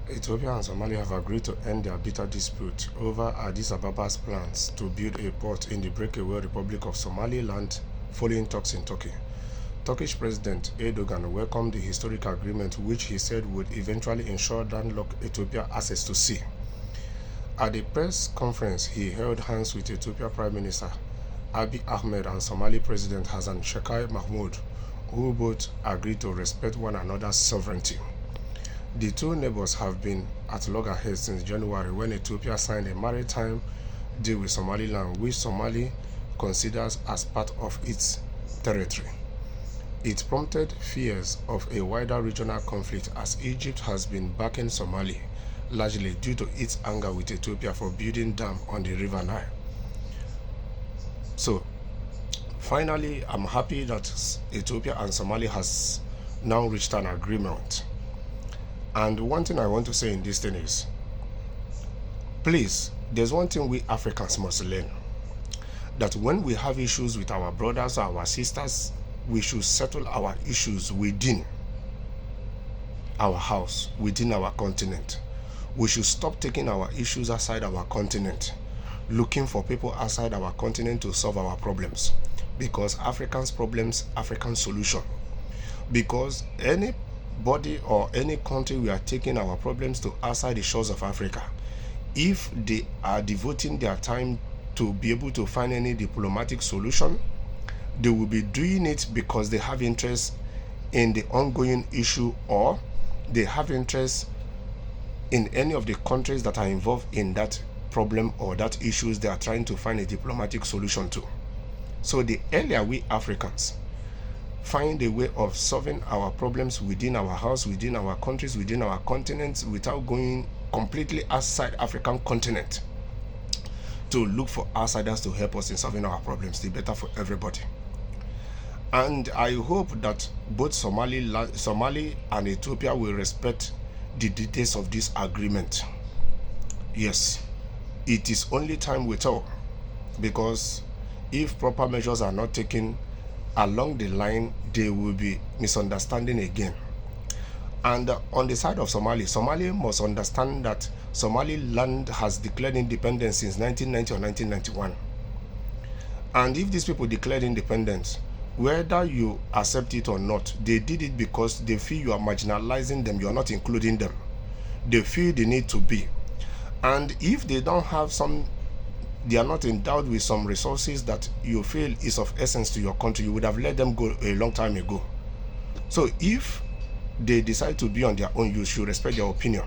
Ethiopia and Somalia have agreed to end their bitter dispute over Addis Ababa's plans to build a port in the breakaway Republic of Somaliland following talks in Turkey. Turkish President Erdogan welcomed the historic agreement, which he said would eventually ensure landlocked Ethiopia access to sea. At a press conference, he held hands with Ethiopia Prime Minister Abiy Ahmed and Somali President Hassan Sheikh Mahmoud, who both agreed to respect one another's sovereignty. The two neighbors have been at loggerheads since January, when Ethiopia signed a maritime deal with Somaliland, which Somalia considers as part of its territory. It prompted fears of a wider regional conflict, as Egypt has been backing Somalia, largely due to its anger with Ethiopia for building dam on the River Nile. So, finally, I'm happy that Ethiopia and Somalia has now reached an agreement. And one thing I want to say in this thing is, please, there's one thing we Africans must learn. That when we have issues with our brothers or our sisters, we should settle our issues within our house, within our continent. We should stop taking our issues outside our continent, looking for people outside our continent to solve our problems. Because Africans' problems, African solution. Because anybody or any country we are taking our problems to outside the shores of Africa, if they are devoting their time to be able to find any diplomatic solution, they will be doing it because they have interest in the ongoing issue, or they have interest in any of the countries that are involved in that problem or that issues they are trying to find a diplomatic solution to. So the earlier we Africans find a way of solving our problems within our house, within our countries, within our continents, without going completely outside African continent to look for outsiders to help us in solving our problems, the better for everybody. And I hope that both Somali and Ethiopia will respect the details of this agreement. Yes, it is only time will tell, because if proper measures are not taken along the line, there will be misunderstanding again. And on the side of Somalia must understand that Somaliland has declared independence since 1990 or 1991. And if these people declared independence, whether you accept it or not, they did it because they feel you are marginalizing them, you are not including them. They feel they need to be. And if they don't have they are not endowed with some resources that you feel is of essence to your country, you would have let them go a long time ago. So if they decide to be on their own, you should respect their opinion.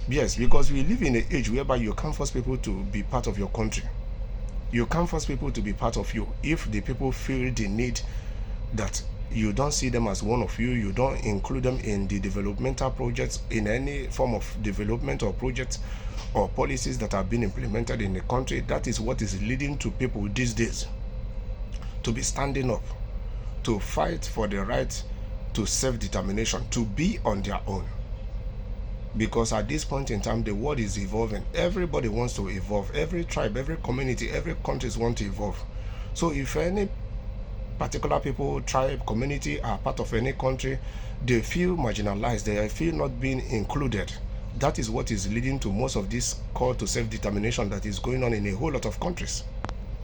Yes, because we live in an age whereby you can't force people to be part of your country. You can't force people to be part of you. If the people feel the need that you don't see them as one of you, you don't include them in the developmental projects, in any form of development or projects or policies that are being implemented in the country, that is what is leading to people these days to be standing up, to fight for the right to self-determination, to be on their own. Because at this point in time, the world is evolving. Everybody wants to evolve. Every tribe, every community, every country wants to evolve. So if any particular people, tribe, community are part of any country, they feel marginalized, they feel not being included. That is what is leading to most of this call to self-determination that is going on in a whole lot of countries.